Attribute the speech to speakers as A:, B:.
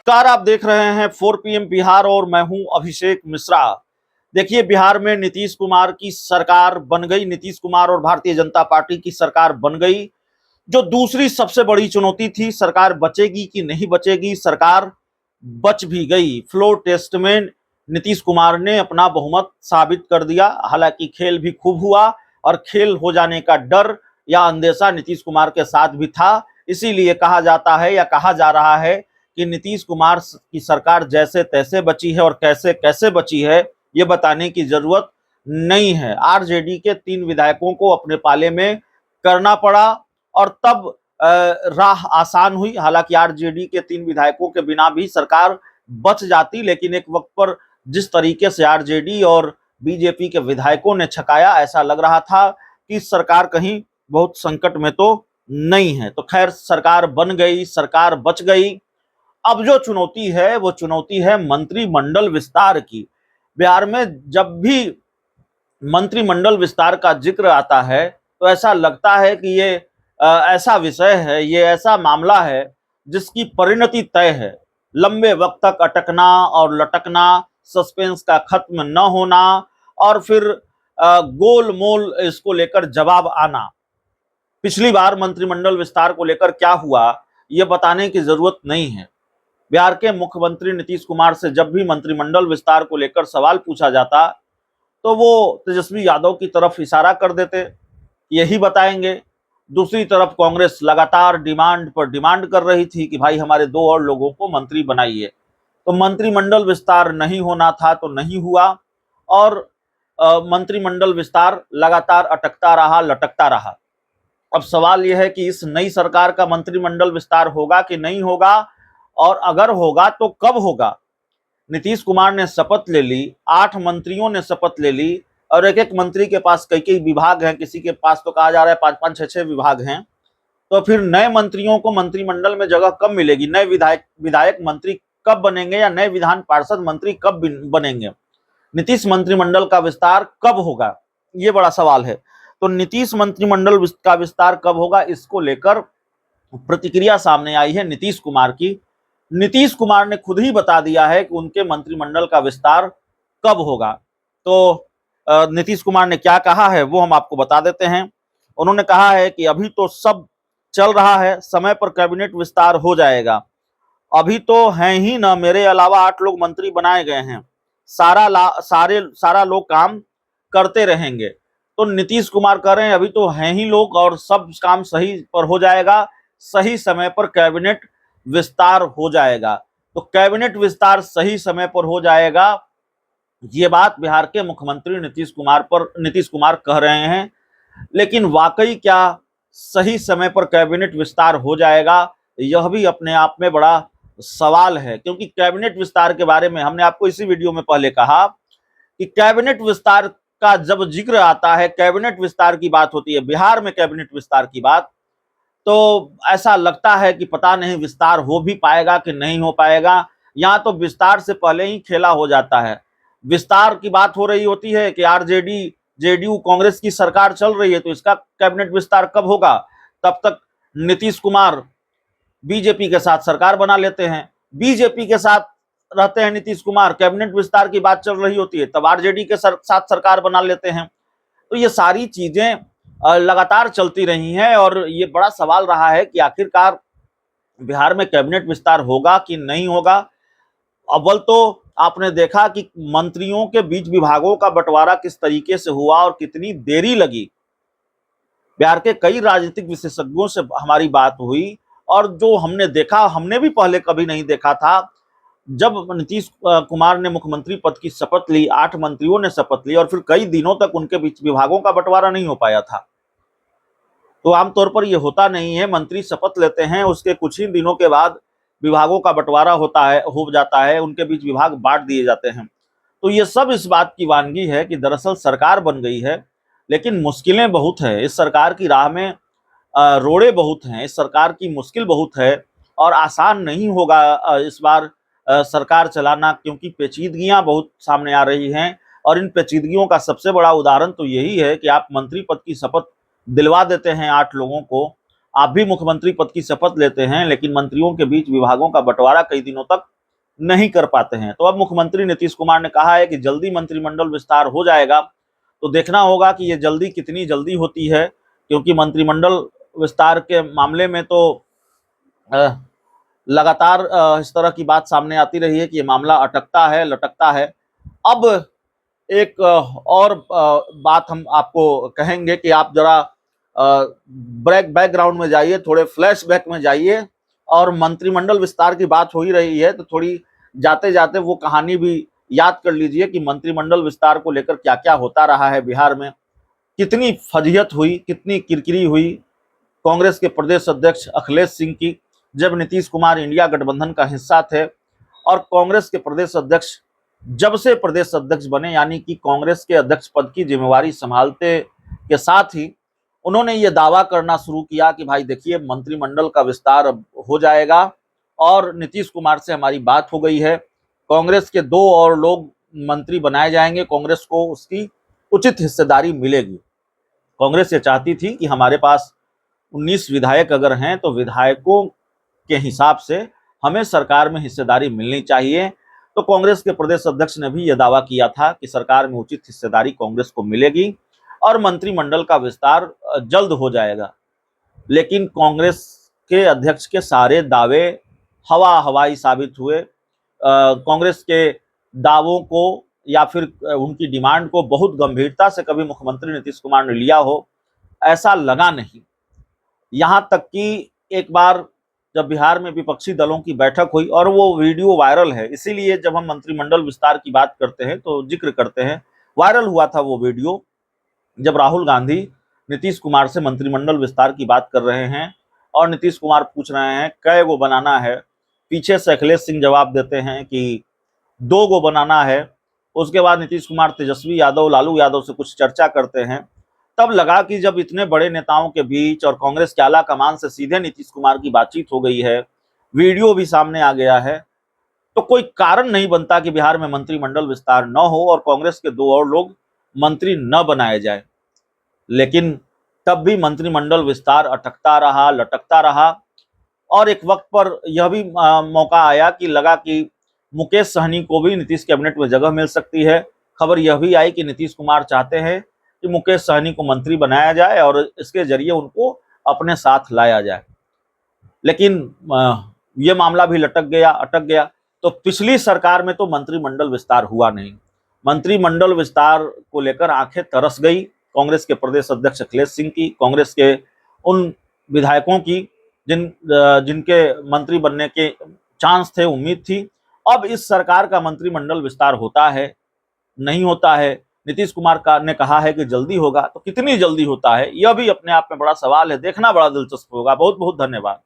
A: नमस्कार, आप देख रहे हैं 4 PM बिहार और मैं हूं अभिषेक मिश्रा। देखिए, बिहार में नीतीश कुमार की सरकार बन गई। नीतीश कुमार और भारतीय जनता पार्टी की सरकार बन गई। जो दूसरी सबसे बड़ी चुनौती थी, सरकार बचेगी कि नहीं बचेगी, सरकार बच भी गई। फ्लोर टेस्ट में नीतीश कुमार ने अपना बहुमत साबित कर दिया। हालांकि खेल भी खूब हुआ और खेल हो जाने का डर या अंदेशा नीतीश कुमार के साथ भी था। इसीलिए कहा जाता है या कहा जा रहा है कि नीतीश कुमार की सरकार जैसे तैसे बची है और कैसे कैसे बची है ये बताने की जरूरत नहीं है। आरजेडी के 3 विधायकों को अपने पाले में करना पड़ा और तब राह आसान हुई। हालांकि आरजेडी के 3 विधायकों के बिना भी सरकार बच जाती, लेकिन एक वक्त पर जिस तरीके से आरजेडी और बीजेपी के विधायकों ने छकाया, ऐसा लग रहा था कि सरकार कहीं बहुत संकट में तो नहीं है। तो खैर, सरकार बन गई, सरकार बच गई। अब जो चुनौती है वो चुनौती है मंत्रिमंडल विस्तार की। बिहार में जब भी मंत्रिमंडल विस्तार का जिक्र आता है तो ऐसा लगता है कि ये ऐसा विषय है, ये ऐसा मामला है जिसकी परिणति तय है। लंबे वक्त तक अटकना और लटकना, सस्पेंस का खत्म न होना और फिर गोल मोल इसको लेकर जवाब आना। पिछली बार मंत्रिमंडल विस्तार को लेकर क्या हुआ ये बताने की जरूरत नहीं है। बिहार के मुख्यमंत्री नीतीश कुमार से जब भी मंत्रिमंडल विस्तार को लेकर सवाल पूछा जाता तो वो तेजस्वी यादव की तरफ इशारा कर देते, यही बताएंगे। दूसरी तरफ कांग्रेस लगातार डिमांड पर डिमांड कर रही थी कि भाई हमारे 2 और लोगों को मंत्री बनाइए। तो मंत्रिमंडल विस्तार नहीं होना था तो नहीं हुआ और मंत्रिमंडल विस्तार लगातार अटकता रहा, लटकता रहा। अब सवाल यह है कि इस नई सरकार का मंत्रिमंडल विस्तार होगा कि नहीं होगा, और अगर होगा तो कब होगा। नीतीश कुमार ने शपथ ले ली, 8 मंत्रियों ने शपथ ले ली और एक एक मंत्री के पास कई कई विभाग हैं, किसी के पास तो कहा जा रहा है 5-5, 6-6 विभाग हैं। तो फिर नए मंत्रियों को मंत्रिमंडल में जगह कब मिलेगी? नए विधायक मंत्री कब बनेंगे या नए विधान पार्षद मंत्री कब बनेंगे? नीतीश मंत्रिमंडल का विस्तार कब होगा, ये बड़ा सवाल है। तो नीतीश मंत्रिमंडल का विस्तार कब होगा, इसको लेकर प्रतिक्रिया सामने आई है नीतीश कुमार की। नीतीश कुमार ने खुद ही बता दिया है कि उनके मंत्रिमंडल का विस्तार कब होगा। तो नीतीश कुमार ने क्या कहा है वो हम आपको बता देते हैं। उन्होंने कहा है कि अभी तो सब चल रहा है, समय पर कैबिनेट विस्तार हो जाएगा। अभी तो हैं ही ना, मेरे अलावा 8 लोग मंत्री बनाए गए हैं, सारा लोग काम करते रहेंगे। तो नीतीश कुमार कह रहे हैं अभी तो हैं ही लोग और सब काम सही पर हो जाएगा, सही समय पर कैबिनेट विस्तार हो जाएगा। तो कैबिनेट विस्तार सही समय पर हो जाएगा, ये बात बिहार के मुख्यमंत्री नीतीश कुमार कह रहे हैं। लेकिन वाकई क्या सही समय पर कैबिनेट विस्तार हो जाएगा, यह भी अपने आप में बड़ा सवाल है। क्योंकि कैबिनेट विस्तार के बारे में हमने आपको इसी वीडियो में पहले कहा कि कैबिनेट विस्तार का जब जिक्र आता है, कैबिनेट विस्तार की बात होती है, बिहार में कैबिनेट विस्तार की बात, तो ऐसा लगता है कि पता नहीं विस्तार हो भी पाएगा कि नहीं हो पाएगा। यहाँ तो विस्तार से पहले ही खेला हो जाता है। विस्तार की बात हो रही होती है कि आरजेडी जेडीयू कांग्रेस की सरकार चल रही है, तो इसका कैबिनेट विस्तार कब होगा? तब तक नीतीश कुमार बीजेपी के साथ सरकार बना लेते हैं, बीजेपी के साथ रहते हैं नीतीश कुमार, कैबिनेट विस्तार की बात चल रही होती है, तब आरजेडी के साथ सरकार बना लेते हैं। तो ये सारी चीजें लगातार चलती रही हैं और ये बड़ा सवाल रहा है कि आखिरकार बिहार में कैबिनेट विस्तार होगा कि नहीं होगा। अव्वल तो आपने देखा कि मंत्रियों के बीच विभागों का बंटवारा किस तरीके से हुआ और कितनी देरी लगी। बिहार के कई राजनीतिक विशेषज्ञों से हमारी बात हुई और जो हमने देखा, हमने भी पहले कभी नहीं देखा था। जब नीतीश कुमार ने मुख्यमंत्री पद की शपथ ली, 8 मंत्रियों ने शपथ ली और फिर कई दिनों तक उनके बीच विभागों का बंटवारा नहीं हो पाया था। तो आमतौर पर यह होता नहीं है, मंत्री शपथ लेते हैं, उसके कुछ ही दिनों के बाद विभागों का बंटवारा हो जाता है, उनके बीच विभाग बांट दिए जाते हैं। तो ये सब इस बात की वानगी है कि दरअसल सरकार बन गई है, लेकिन मुश्किलें बहुत है। इस सरकार की राह में रोड़े बहुत हैं, इस सरकार की मुश्किल बहुत है और आसान नहीं होगा इस बार सरकार चलाना, क्योंकि पेचीदगियां बहुत सामने आ रही हैं। और इन पेचीदगियों का सबसे बड़ा उदाहरण तो यही है कि आप मंत्री पद की शपथ दिलवा देते हैं 8 लोगों को, आप भी मुख्यमंत्री पद की शपथ लेते हैं, लेकिन मंत्रियों के बीच विभागों का बंटवारा कई दिनों तक नहीं कर पाते हैं। तो अब मुख्यमंत्री नीतीश कुमार ने कहा है कि जल्दी मंत्रिमंडल विस्तार हो जाएगा। तो देखना होगा कि ये जल्दी कितनी जल्दी होती है, क्योंकि मंत्रिमंडल विस्तार के मामले में तो लगातार इस तरह की बात सामने आती रही है कि ये मामला अटकता है, लटकता है। अब एक और बात हम आपको कहेंगे कि आप जरा बैकग्राउंड में जाइए, थोड़े फ्लैशबैक में जाइए, और मंत्रिमंडल विस्तार की बात हो ही रही है तो थोड़ी जाते जाते वो कहानी भी याद कर लीजिए कि मंत्रिमंडल विस्तार को लेकर क्या क्या होता रहा है बिहार में, कितनी फजीहत हुई, कितनी किरकिरी हुई कांग्रेस के प्रदेश अध्यक्ष अखिलेश सिंह की, जब नीतीश कुमार इंडिया गठबंधन का हिस्सा थे। और कांग्रेस के प्रदेश अध्यक्ष जब से प्रदेश अध्यक्ष बने, यानी कि कांग्रेस के अध्यक्ष पद की जिम्मेवारी संभालते के साथ ही उन्होंने ये दावा करना शुरू किया कि भाई देखिए, मंत्रिमंडल का विस्तार अब हो जाएगा और नीतीश कुमार से हमारी बात हो गई है, कांग्रेस के 2 और लोग मंत्री बनाए जाएंगे, कांग्रेस को उसकी उचित हिस्सेदारी मिलेगी। कांग्रेस ये चाहती थी कि हमारे पास 19 विधायक अगर हैं तो विधायकों के हिसाब से हमें सरकार में हिस्सेदारी मिलनी चाहिए। तो कांग्रेस के प्रदेश अध्यक्ष ने भी यह दावा किया था कि सरकार में उचित हिस्सेदारी कांग्रेस को मिलेगी और मंत्रिमंडल का विस्तार जल्द हो जाएगा। लेकिन कांग्रेस के अध्यक्ष के सारे दावे हवाई साबित हुए। कांग्रेस के दावों को या फिर उनकी डिमांड को बहुत गंभीरता से कभी मुख्यमंत्री नीतीश कुमार ने लिया हो, ऐसा लगा नहीं। यहां तक कि एक बार जब बिहार में विपक्षी दलों की बैठक हुई, और वो वीडियो वायरल है, इसीलिए जब हम मंत्रिमंडल विस्तार की बात करते हैं तो जिक्र करते हैं, वायरल हुआ था वो वीडियो, जब राहुल गांधी नीतीश कुमार से मंत्रिमंडल विस्तार की बात कर रहे हैं और नीतीश कुमार पूछ रहे हैं कै गो बनाना है, पीछे से अखिलेश सिंह जवाब देते हैं कि 2 गो बनाना है। उसके बाद नीतीश कुमार तेजस्वी यादव, लालू यादव से कुछ चर्चा करते हैं। तब लगा कि जब इतने बड़े नेताओं के बीच और कांग्रेस के आला कमान से सीधे नीतीश कुमार की बातचीत हो गई है, वीडियो भी सामने आ गया है, तो कोई कारण नहीं बनता कि बिहार में मंत्रिमंडल विस्तार न हो और कांग्रेस के 2 और लोग मंत्री न बनाए जाए। लेकिन तब भी मंत्रिमंडल विस्तार अटकता रहा, लटकता रहा। और एक वक्त पर यह भी मौका आया कि लगा कि मुकेश सहनी को भी नीतीश कैबिनेट में जगह मिल सकती है। खबर यह भी आई कि नीतीश कुमार चाहते हैं कि मुकेश सहनी को मंत्री बनाया जाए और इसके जरिए उनको अपने साथ लाया जाए। लेकिन यह मामला भी अटक गया। तो पिछली सरकार में तो मंत्रिमंडल विस्तार हुआ नहीं। मंत्रिमंडल विस्तार को लेकर आंखें तरस गई कांग्रेस के प्रदेश अध्यक्ष अखिलेश सिंह की, कांग्रेस के उन विधायकों की जिनके मंत्री बनने के चांस थे, उम्मीद थी। अब इस सरकार का मंत्रिमंडल विस्तार होता है, नहीं होता है। नीतीश कुमार ने कहा है कि जल्दी होगा, तो कितनी जल्दी होता है यह भी अपने आप में बड़ा सवाल है। देखना बड़ा दिलचस्प होगा। बहुत बहुत धन्यवाद।